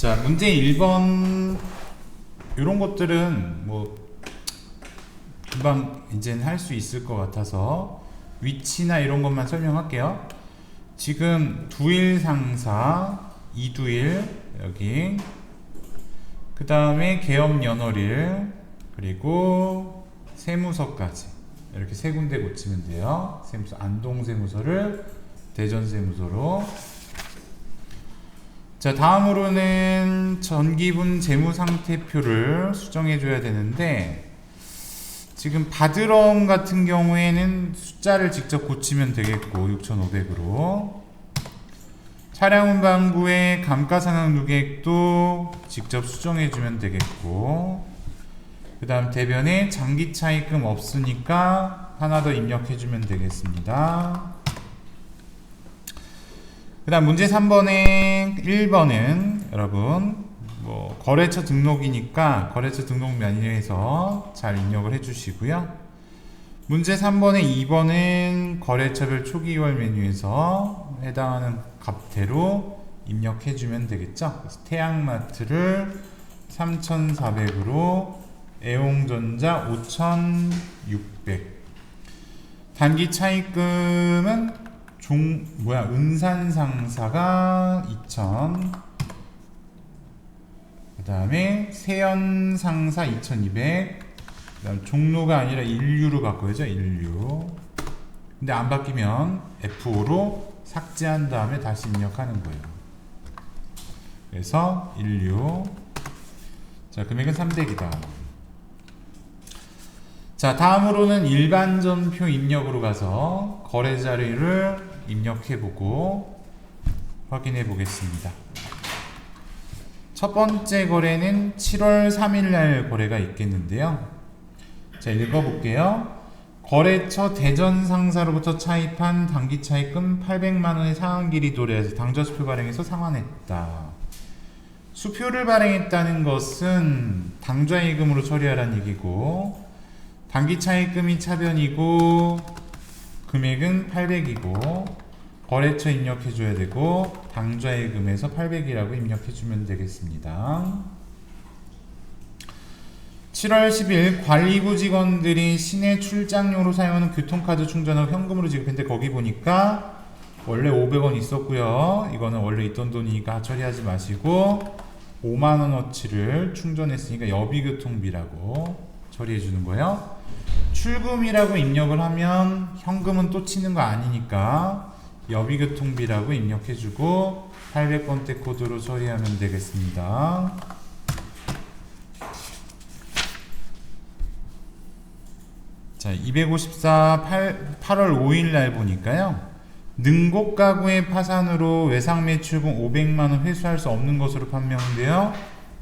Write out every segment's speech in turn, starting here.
자, 문제 1번 이런 것들은 뭐 금방 이제는 할 수 있을 것 같아서 위치나 이런 것만 설명할게요. 지금 두일 상사, 이두일 여기, 그 다음에 계엄 연월일, 그리고 세무서까지 이렇게 세 군데 고치면 돼요. 세무서, 안동 세무서를 대전 세무서로. 자, 다음으로는 전기분 재무상태표를 수정해 줘야 되는데, 지금 바드럼 같은 경우에는 숫자를 직접 고치면 되겠고 6,500으로, 차량운 방구의 감가상각 누계액도 직접 수정해 주면 되겠고, 그 다음 대변에 장기차입금 없으니까 하나 더 입력해 주면 되겠습니다. 그 다음 문제 3번에 1번은 여러분 뭐 거래처 등록이니까 거래처 등록 메뉴에서 잘 입력을 해 주시고요. 문제 3번에 2번은 거래처별 초기월 메뉴에서 해당하는 값대로 입력해 주면 되겠죠. 그래서 태양마트를 3,400으로, 애용전자 5,600. 단기 차입금은 은산상사가 2,000, 그 다음에 세연상사 2,200, 그 다음 종로가 아니라 인류로 바꿔야죠. 인류. 근데 안 바뀌면 F5로 삭제한 다음에 다시 입력하는 거예요. 그래서 인류. 자, 금액은 300이다. 자, 다음으로는 일반전표 입력으로 가서 거래 자료를 입력해보고 확인해 보겠습니다. 첫 번째 거래는 7월 3일날 거래가 있겠는데요. 자, 읽어볼게요. 거래처 대전 상사로부터 차입한 단기 차입금 800만원의 상환기리 도래해서 당좌수표 발행해서 상환했다. 수표를 발행했다는 것은 당좌예금으로 처리하라는 얘기고, 단기 차입금이 차변이고 금액은 800이고 거래처 입력해 줘야 되고 당좌예금에서 800이라고 입력해 주면 되겠습니다. 7월 10일 관리부 직원들이 시내 출장용으로 사용하는 교통카드 충전하고 현금으로 지급했는데, 거기 보니까 원래 500원 있었고요. 이거는 원래 있던 돈이니까 처리하지 마시고 5만원어치를 충전했으니까 여비교통비라고 처리해 주는 거예요. 출금이라고 입력을 하면 현금은 또 치는 거 아니니까 여비교통비라고 입력해주고 800번대 코드로 처리하면 되겠습니다. 자, 254 8월 5일 날 보니까요, 능곡 가구의 파산으로 외상 매출금 500만원 회수할 수 없는 것으로 판명되어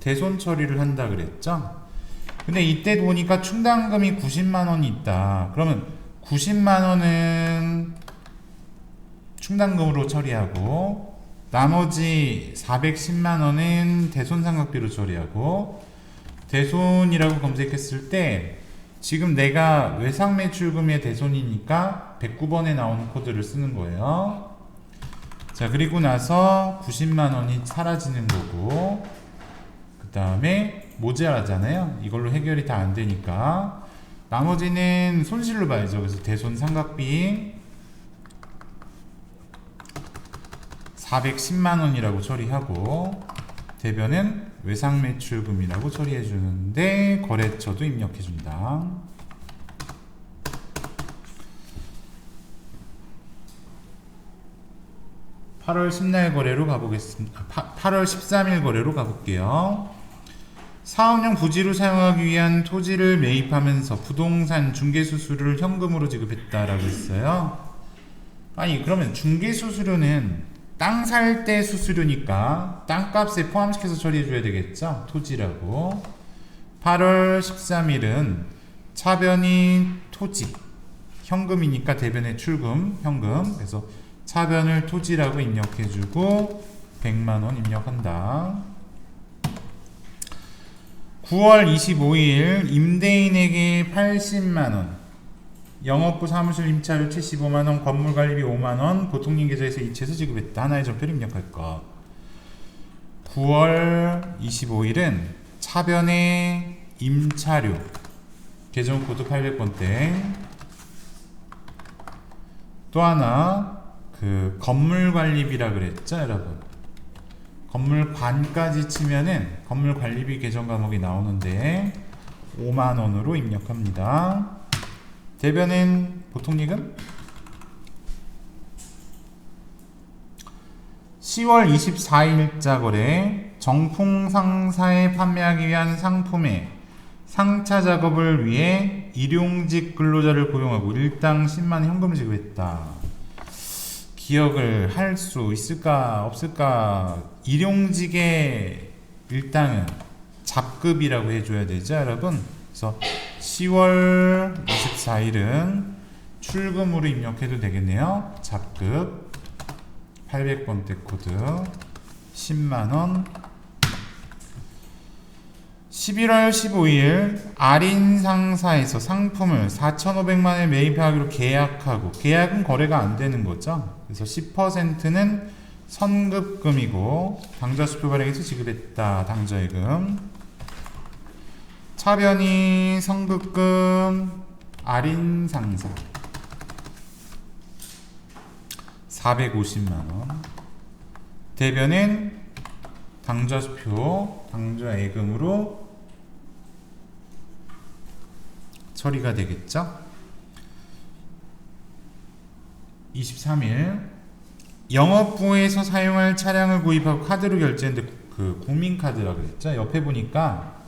대손 처리를 한다 그랬죠. 근데 이때 보니까 충당금이 90만원이 있다. 그러면 90만원은 충당금으로 처리하고 나머지 410만원은 대손상각비로 처리하고, 대손이라고 검색했을 때 지금 내가 외상매출금의 대손이니까 109번에 나오는 코드를 쓰는 거예요. 자, 그리고 나서 90만원이 사라지는 거고, 그 다음에 모자라잖아요. 이걸로 해결이 다 안 되니까 나머지는 손실로 봐야죠. 그래서 대손 상각비 410만원이라고 처리하고, 대변은 외상매출금이라고 처리해 주는데 거래처도 입력해 준다. (8월 10날) 거래로 가보겠습니다. 8월 13일 거래로 가볼게요. 사업용 부지로 사용하기 위한 토지를 매입하면서 부동산 중개수수료를 현금으로 지급했다라고 했어요. 아니, 그러면 중개수수료는 땅 살 때 수수료니까 땅값에 포함시켜서 처리해줘야 되겠죠? 토지라고. 8월 13일은 차변이 토지, 현금이니까 대변의 출금, 현금. 그래서 차변을 토지라고 입력해주고 100만원 입력한다. 9월 25일 임대인에게 80만원, 영업부 사무실 임차료 75만원, 건물관리비 5만원, 보통님 계좌에서 이체해서 지급했다. 하나의 전표를 입력할 것. 9월 25일은 차변의 임차료 계정코드 800번대. 또 하나 그 건물관리비라 그랬죠 여러분. 건물관까지 치면은 건물관리비 계정 과목이 나오는데 5만원으로 입력합니다. 대변은 보통리금 10월 24일자 거래 정풍상사에 판매하기 위한 상품의 상차 작업을 위해 일용직 근로자를 고용하고 일당 10만원 현금을 지급했다. 기억을 할 수 있을까 없을까? 일용직의 일당은 잡급이라고 해줘야 되죠 여러분. 그래서 10월 24일은 출금으로 입력해도 되겠네요. 잡급 800번대 코드 10만원. 11월 15일 아린상사에서 상품을 4,500만원에 매입하기로 계약하고, 계약은 거래가 안 되는 거죠. 그래서 10%는 선급금이고 당좌수표 발행해서 지급했다. 당좌예금. 차변이 선급금 아린상사 450만원. 대변은 당좌수표 당좌예금으로 처리가 되겠죠. 23일 영업부에서 사용할 차량을 구입하고 카드로 결제했는데 그 국민카드라고 그랬죠. 옆에 보니까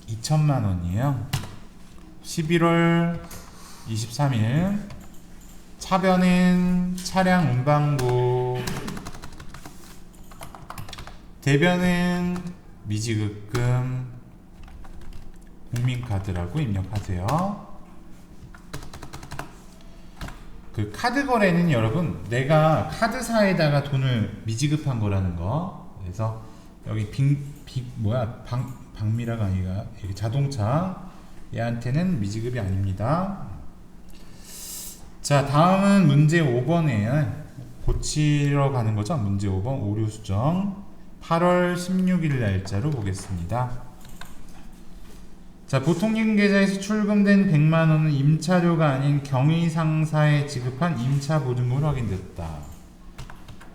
2천만원이에요 11월 23일 차변은 차량 운반부, 대변은 미지급금 국민카드라고 입력하세요. 그 카드 거래는 여러분 내가 카드사에다가 돈을 미지급한 거라는 거. 그래서 여기 박미라가 아니라 자동차 얘한테는 미지급이 아닙니다. 자, 다음은 문제 5번이에요. 고치러 가는 거죠. 문제 5번 오류 수정 8월 16일 날짜로 보겠습니다. 자, 보통리금 계좌에서 출금된 100만원은 임차료가 아닌 경위상사에 지급한 임차보증금으로 확인됐다.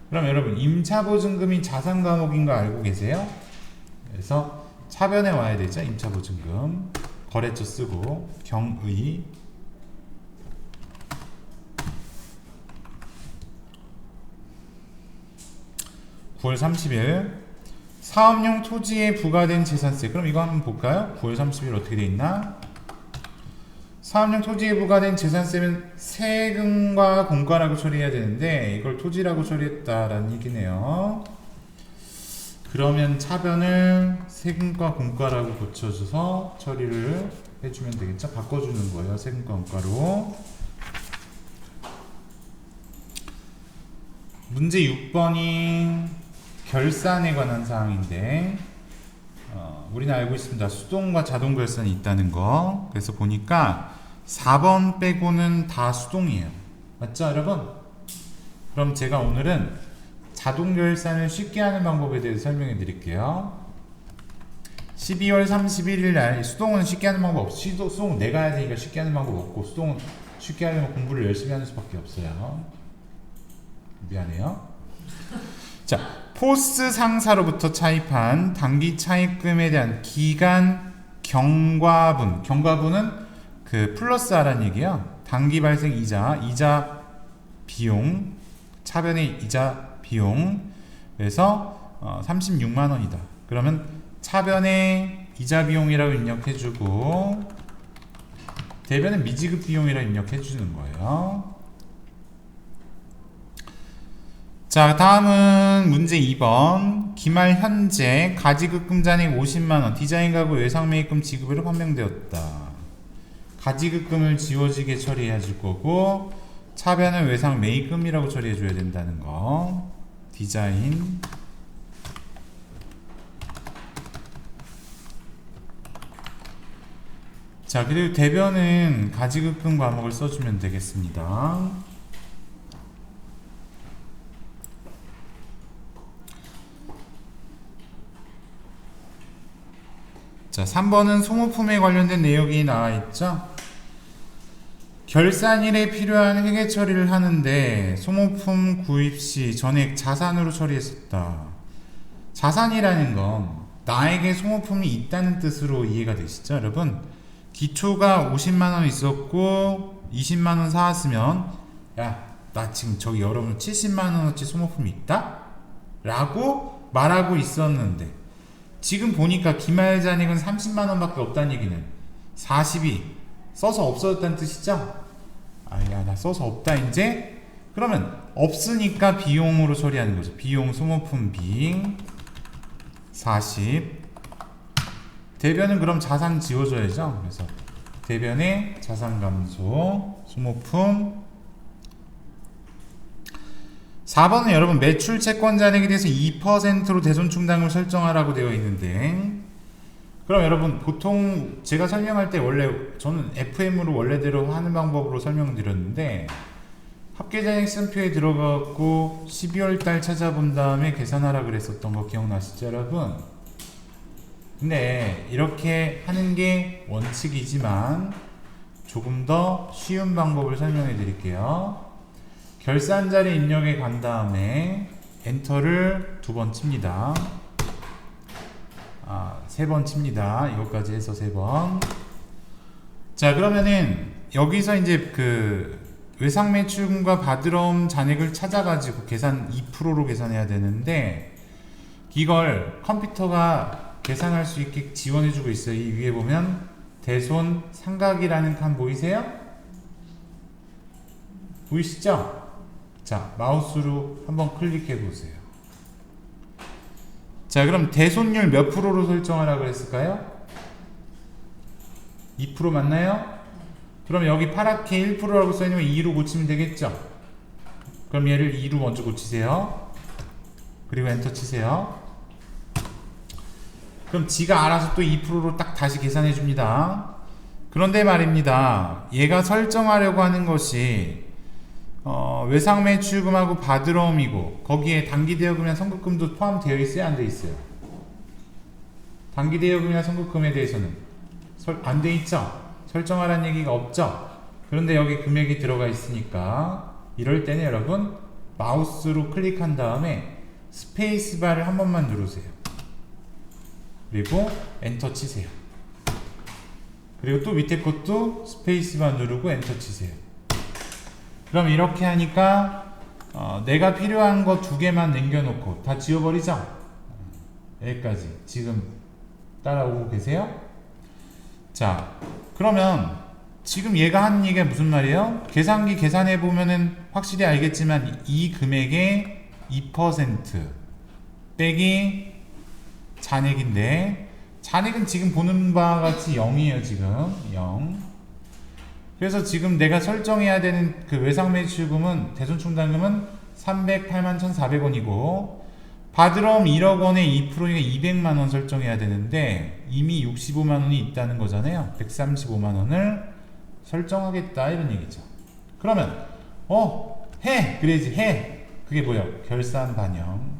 그럼 여러분 임차보증금이 자산 과목인 거 알고 계세요? 그래서 차변에 와야 되죠. 임차보증금 거래처 쓰고 경의 9월 30일 사업용 토지에 부과된 재산세. 그럼 이거 한번 볼까요? 9월 30일 어떻게 돼 있나? 사업용 토지에 부과된 재산세는 세금과 공과라고 처리해야 되는데 이걸 토지라고 처리했다라는 얘기네요. 그러면 차변을 세금과 공과라고 고쳐줘서 처리를 해주면 되겠죠? 바꿔주는 거예요. 세금과 공과로. 문제 6번이 결산에 관한 사항인데 우리는 알고 있습니다. 수동과 자동 결산이 있다는 거. 그래서 보니까 4번 빼고는 다 수동이에요. 맞죠 여러분? 그럼 제가 오늘은 자동 결산을 쉽게 하는 방법에 대해서 설명해 드릴게요. 12월 31일 날 수동은 쉽게 하는 방법 없어. 수동은 내가 해야 되니까 쉽게 하는 방법 없고, 수동은 쉽게 하려면 공부를 열심히 하는 수밖에 없어요. 미안해요. 자, 포스 상사로부터 차입한 단기 차입금에 대한 기간 경과분. 경과분은 그 플러스 R라는 얘기예요. 단기 발생 이자 비용, 차변의 이자 비용. 그래서 36만원이다. 그러면 차변의 이자 비용이라고 입력해주고 대변은 미지급 비용이라고 입력해주는 거예요. 자, 다음은 문제 2번. 기말 현재 가지급금 잔액 50만원, 디자인 가구 외상매입금 지급으로 판명되었다. 가지급금을 지워지게 처리해 줄 거고 차변은 외상매입금이라고 처리해 줘야 된다는 거. 디자인 자, 그리고 대변은 가지급금 과목을 써주면 되겠습니다. 자, 3번은 소모품에 관련된 내용이 나와 있죠. 결산일에 필요한 회계 처리를 하는데 소모품 구입 시 전액 자산으로 처리했었다. 자산이라는 건 나에게 소모품이 있다는 뜻으로 이해가 되시죠, 여러분? 기초가 50만원 있었고 20만원 사왔으면 야, 나 지금 저기 여러분 70만원어치 소모품이 있다? 라고 말하고 있었는데 지금 보니까 기말 잔액은 30만원 밖에 없다는 얘기는 40이 써서 없어졌다는 뜻이죠? 아야, 나 써서 없다 이제? 그러면 없으니까 비용으로 처리하는 거죠. 비용 소모품 비 40. 대변은 그럼 자산 지워줘야죠. 그래서 대변의 자산 감소 소모품. 4번은 여러분 매출 채권 잔액에 대해서 2%로 대손 충당을 설정하라고 되어 있는데, 그럼 여러분 보통 제가 설명할 때 원래 저는 FM으로 원래대로 하는 방법으로 설명드렸는데 합계잔액 시험표에 들어가고 12월 달 찾아본 다음에 계산하라 그랬었던 거 기억나시죠, 여러분? 근데 이렇게 하는 게 원칙이지만 조금 더 쉬운 방법을 설명해 드릴게요. 결산자료 입력에 간 다음에 엔터를 2번 칩니다. 3번 칩니다. 이것까지 해서 3번. 자, 그러면은 여기서 이제 그 외상 매출금과 받으러온 잔액을 찾아가지고 계산 2%로 계산해야 되는데 이걸 컴퓨터가 계산할 수 있게 지원해주고 있어요. 이 위에 보면 대손 삼각이라는 칸 보이세요? 보이시죠? 자, 마우스로 한번 클릭해 보세요. 자, 그럼 대손율 몇 프로로 설정하라고 했을까요? 2% 맞나요? 그럼 여기 파랗게 1%라고 써있는 거 2로 고치면 되겠죠? 그럼 얘를 2로 먼저 고치세요. 그리고 엔터 치세요. 그럼 지가 알아서 또 2%로 딱 다시 계산해 줍니다. 그런데 말입니다. 얘가 설정하려고 하는 것이 외상 매출금하고 받으러옴이고 거기에 단기대여금이나 선급금도 포함되어 있어요? 안 돼 있어요? 단기대여금이나 선급금에 대해서는 안 돼 있죠? 설정하라는 얘기가 없죠? 그런데 여기 금액이 들어가 있으니까 이럴 때는 여러분 마우스로 클릭한 다음에 스페이스바를 한 번만 누르세요. 그리고 엔터 치세요. 그리고 또 밑에 것도 스페이스바 누르고 엔터 치세요. 그럼 이렇게 하니까 내가 필요한 거 2개만 남겨놓고 다 지워버리죠? 여기까지 지금 따라오고 계세요? 자, 그러면 지금 얘가 하는 얘기가 무슨 말이에요? 계산기 계산해 보면은 확실히 알겠지만 이 금액의 2% 빼기 잔액인데 잔액은 지금 보는 바와 같이 0이에요. 지금 0. 그래서 지금 내가 설정해야 되는 그 외상 매출금은 대손충당금은 308만 1,400원이고 받으러옴 1억 원에 2%니까 200만 원 설정해야 되는데 이미 65만 원이 있다는 거잖아요. 135만 원을 설정하겠다 이런 얘기죠. 그러면 해! 그래야지 해! 그게 뭐야? 결산 반영.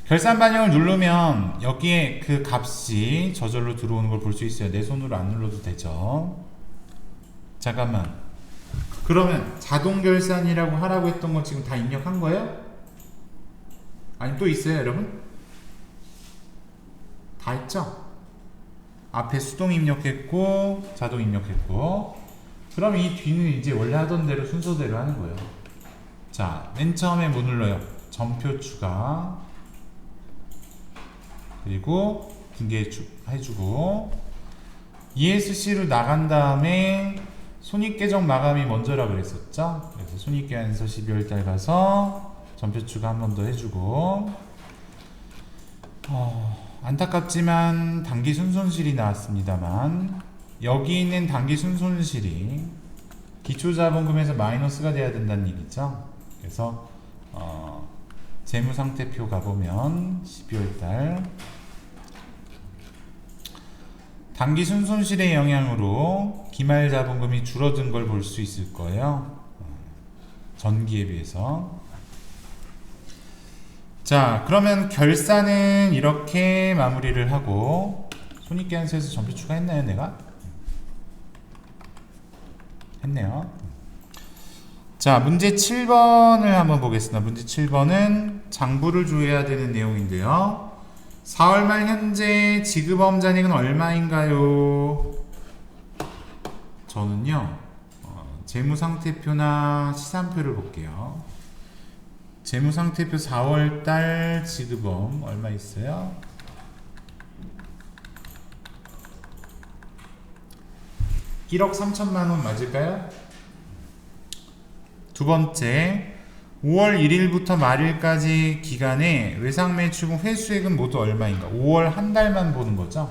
결산 반영을 누르면 여기에 그 값이 저절로 들어오는 걸 볼 수 있어요. 내 손으로 안 눌러도 되죠. 잠깐만. 그러면 자동 결산이라고 하라고 했던 거 지금 다 입력한 거예요? 아니 또 있어요, 여러분? 다 했죠? 앞에 수동 입력했고 자동 입력했고 그럼 이 뒤는 이제 원래 하던 대로 순서대로 하는 거예요. 자, 맨 처음에 뭐 눌러요? 전표 추가 그리고 분개해주고 ESC로 나간 다음에 손익계정 마감이 먼저라 그랬었죠. 그래서 손익계산서 12월달 가서 전표 추가 한 번 더 해주고 안타깝지만 단기 순손실이 나왔습니다만 여기 있는 단기 순손실이 기초자본금에서 마이너스가 돼야 된다는 얘기죠. 그래서 재무상태표 가보면 12월달 단기 순손실의 영향으로 기말자본금이 줄어든 걸 볼 수 있을 거예요. 전기에 비해서. 자, 그러면 결산은 이렇게 마무리를 하고 손익계산서에서 점수 추가했나요, 내가? 했네요. 자, 문제 7번을 한번 보겠습니다. 문제 7번은 장부를 조회해야 되는 내용인데요. 4월 말 현재 지급업 잔액은 얼마인가요? 저는요, 재무상태표나 시산표를 볼게요. 재무상태표 4월달 지급업 얼마 있어요? 1억 3천만원 맞을까요? 두 번째, 5월 1일부터 말일까지 기간에 외상매출금 회수액은 모두 얼마인가? 5월 한 달만 보는 거죠.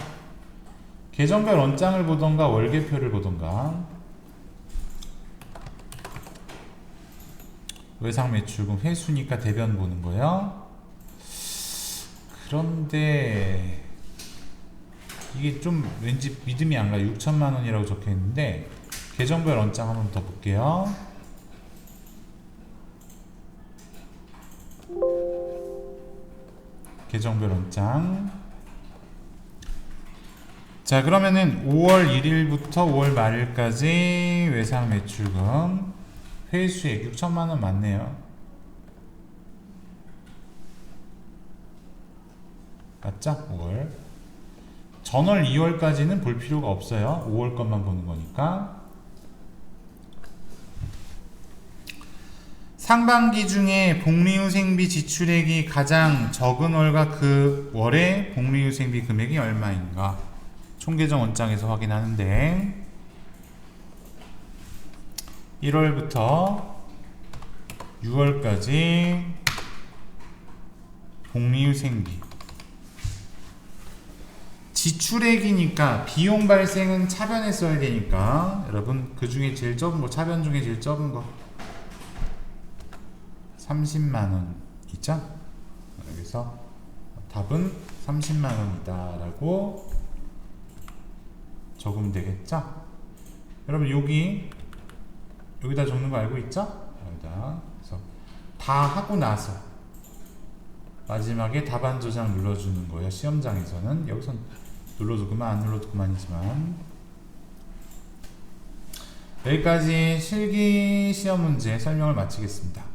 계정별 원장을 보던가 월계표를 보던가. 외상매출금 회수니까 대변 보는 거예요. 그런데 이게 좀 왠지 믿음이 안 가요. 6천만 원이라고 적혀 있는데 계정별 원장 한번 더 볼게요. 계정별 원장. 자, 그러면은 5월 1일부터 5월 말일까지 외상 매출금 회수액 6천만 원 맞네요. 맞죠? 5월. 전월 2월까지는 볼 필요가 없어요. 5월 것만 보는 거니까. 상반기 중에 복리후생비 지출액이 가장 적은 월과 그 월의 복리후생비 금액이 얼마인가? 총계정 원장에서 확인하는데 1월부터 6월까지 복리후생비 지출액이니까 비용 발생은 차변에 써야 되니까 여러분 그 중에 제일 적은 거 차변 중에 제일 적은 거 30만원 있죠? 여기서 답은 30만원이다 라고 적으면 되겠죠? 여러분 여기다 적는 거 알고 있죠? 여기다. 그래서 다 하고 나서 마지막에 답안 저장 눌러주는 거예요. 시험장에서는. 여기선 눌러도 그만 안 눌러도 그만이지만. 여기까지 실기 시험 문제 설명을 마치겠습니다.